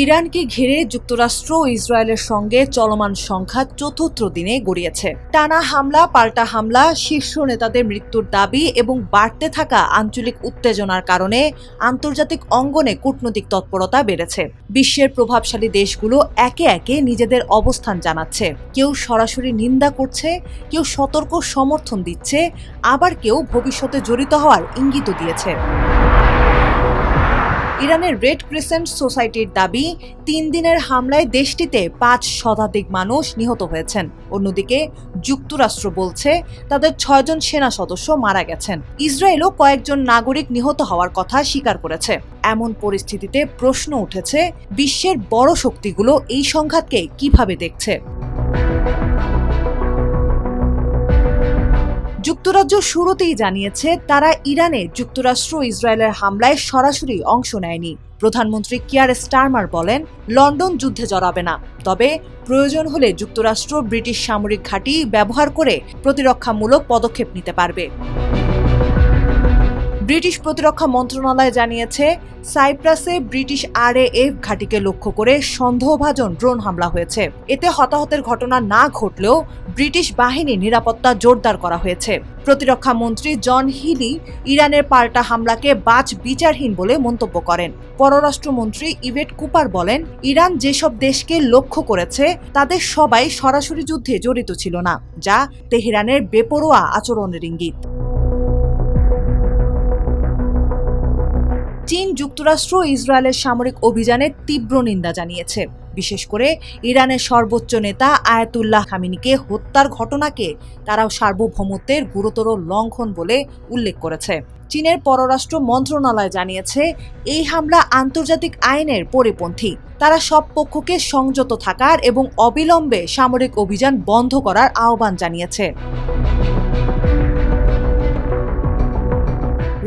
ইরানকে ঘিরে যুক্তরাষ্ট্র ও ইসরায়েলের সঙ্গে চলমান সংঘাত চতুর্থ দিনে গড়িয়েছে। টানা হামলা পাল্টা হামলা, শীর্ষ নেতাদের মৃত্যুর দাবি এবং বাড়তে থাকা আঞ্চলিক উত্তেজনার কারণে আন্তর্জাতিক অঙ্গনে কূটনৈতিক তৎপরতা বেড়েছে। বিশ্বের প্রভাবশালী দেশগুলো একে একে নিজেদের অবস্থান জানাচ্ছে। কেউ সরাসরি নিন্দা করছে, কেউ সতর্ক সমর্থন দিচ্ছে, আবার কেউ ভবিষ্যতে জড়িত হওয়ার ইঙ্গিতও দিয়েছে। ইরানের রেড ক্রিসেন্ট সোসাইটির দাবি, ৩ দিনের হামলায় দেশটিতে ৫ শতাধিক মানুষ নিহত হয়েছেন। অন্যদিকে যুক্তরাষ্ট্র বলছে তাদের ৬ জন সেনা সদস্য মারা গেছেন। ইসরায়েলও কয়েকজন নাগরিক নিহত হওয়ার কথা স্বীকার করেছে। এমন পরিস্থিতিতে প্রশ্ন উঠেছে, বিশ্বের বড় শক্তিগুলো এই সংঘাতকে কিভাবে দেখছে? যুক্তরাজ্য শুরুতেই জানিয়েছে তারা ইরানে যুক্তরাষ্ট্র ও ইসরায়েলের হামলায় সরাসরি অংশ নেয়নি। প্রধানমন্ত্রী কিয়ার স্টারমার বলেন, লন্ডন যুদ্ধে জড়াবে না, তবে প্রয়োজন হলে যুক্তরাষ্ট্র ব্রিটিশ সামরিক ঘাঁটি ব্যবহার করে প্রতিরক্ষামূলক পদক্ষেপ নিতে পারবে। ব্রিটিশ প্রতিরক্ষা মন্ত্রণালয় জানিয়েছে, সাইপ্রাসে ব্রিটিশ RAF ঘাঁটিকে লক্ষ্য করে সন্দেহভাজন ড্রোন হামলা হয়েছে। এতে হতাহতের ঘটনা না ঘটলেও ব্রিটিশ বাহিনীর নিরাপত্তা জোরদার করা হয়েছে। প্রতিরক্ষা মন্ত্রী জন হিলি ইরানের পাল্টা হামলাকে বাছ বিচারহীন বলে মন্তব্য করেন। পররাষ্ট্রমন্ত্রী ইভেট কুপার বলেন, ইরান যেসব দেশকে লক্ষ্য করেছে তাদের সবাই সরাসরি যুদ্ধে জড়িত ছিল না, যা তেহরানের বেপরোয়া আচরণের ইঙ্গিত। চীন যুক্তরাষ্ট্র ও ইসরায়েলের সামরিক অভিযানের তীব্র নিন্দা জানিয়েছে। বিশেষ করে ইরানের সর্বোচ্চ নেতা আয়াতুল্লাহ খামেনিকে হত্যার ঘটনাকে তারাও সার্বভৌমত্বের গুরুতর লঙ্ঘন বলে উল্লেখ করেছে। চীনের পররাষ্ট্র মন্ত্রণালয় জানিয়েছে, এই হামলা আন্তর্জাতিক আইনের পরিপন্থী। তারা সব পক্ষকে সংযত থাকার এবং অবিলম্বে সামরিক অভিযান বন্ধ করার আহ্বান জানিয়েছে।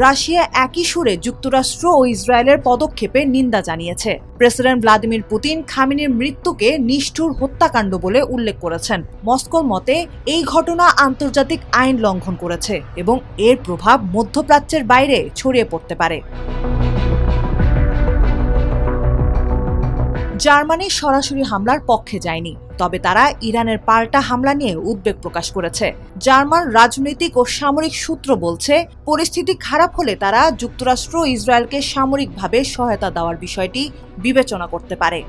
রাশিয়া একই সুরে যুক্তরাষ্ট্র ও ইসরায়েলের পদক্ষেপের নিন্দা জানিয়েছে। প্রেসিডেন্ট ভ্লাদিমির পুতিন খামেনির মৃত্যুকে নিষ্ঠুর হত্যাকাণ্ড বলে উল্লেখ করেছেন। মস্কোর মতে এই ঘটনা আন্তর্জাতিক আইন লঙ্ঘন করেছে এবং এর প্রভাব মধ্যপ্রাচ্যের বাইরে ছড়িয়ে পড়তে পারে। জার্মানি সরাসরি হামলার পক্ষে যায়নি, তবে তারা ইরানের পাল্টা হামলা নিয়ে উদ্বেগ প্রকাশ করেছে। জার্মান রাজনৈতিক ও সামরিক সূত্র বলছে, পরিস্থিতি খারাপ হলে তারা যুক্তরাষ্ট্র ও ইসরায়েলকে সামরিকভাবে সহায়তা দেওয়ার বিষয়টি বিবেচনা করতে পারে।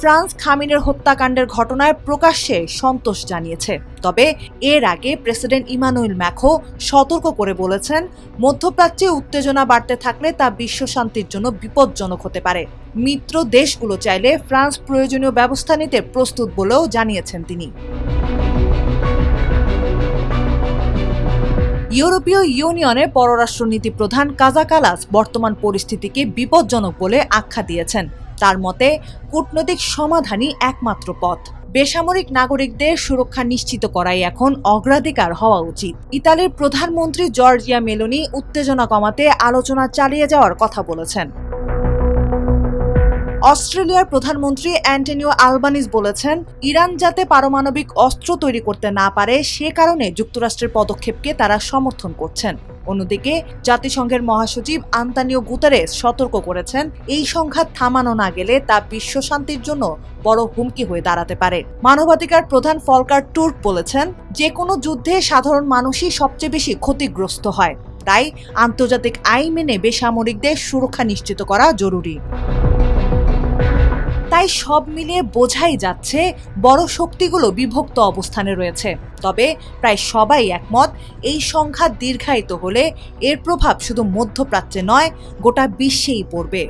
ফ্রান্স খামেনির হত্যাকাণ্ডের ঘটনায় প্রকাশ্যে সন্তোষ জানিয়েছে, তবে এর আগে প্রেসিডেন্ট ইমানুয়েল ম্যাখো সতর্ক করে বলেছেন, মধ্যপ্রাচ্যে উত্তেজনা বাড়তে থাকলে তা বিশ্ব শান্তির জন্য বিপজ্জনক হতে পারে। মিত্র দেশগুলো চাইলে ফ্রান্স প্রয়োজনীয় ব্যবস্থা নিতে প্রস্তুত বলেও জানিয়েছেন তিনি। ইউরোপীয় ইউনিয়নের পররাষ্ট্রনীতি প্রধান কাজা কালাস বর্তমান পরিস্থিতিকে বিপজ্জনক বলে আখ্যা দিয়েছেন। তার মতে, কূটনৈতিক সমাধানই একমাত্র পথ। বেসামরিক নাগরিকদের সুরক্ষা নিশ্চিত করাই এখন অগ্রাধিকার হওয়া উচিত। ইতালির প্রধানমন্ত্রী জর্জিয়া মেলোনি উত্তেজনা কমাতে আলোচনা চালিয়ে যাওয়ার কথা বলেছেন। অস্ট্রেলিয়ার প্রধানমন্ত্রী অ্যান্টনিও আলবানিজ বলেছেন, ইরান যাতে পারমাণবিক অস্ত্র তৈরি করতে না পারে সে কারণে যুক্তরাষ্ট্রের পদক্ষেপকে তারা সমর্থন করছেন। অন্যদিকে জাতিসংঘের মহাসচিব আন্তোনিও গুতেরেস সতর্ক করেছেন, এই সংঘাত থামানো না গেলে তা বিশ্ব শান্তির জন্য বড় হুমকি হয়ে দাঁড়াতে পারে। মানবাধিকার প্রধান ফলকার টুর্ক বলেছেন, যে কোনো যুদ্ধে সাধারণ মানুষই সবচেয়ে বেশি ক্ষতিগ্রস্ত হয়, তাই আন্তর্জাতিক আইন মেনে বেসামরিকদের সুরক্ষা নিশ্চিত করা জরুরি। তাই সব মিলিয়ে বোঝাই যাচ্ছে বড় শক্তিগুলো বিভক্ত অবস্থানে রয়েছে, তবে প্রায় সবাই একমত এই সংঘাত দীর্ঘায়িত হলে এর প্রভাব শুধু মধ্যপ্রাচ্যে নয়, গোটা বিশ্বেই পড়বে।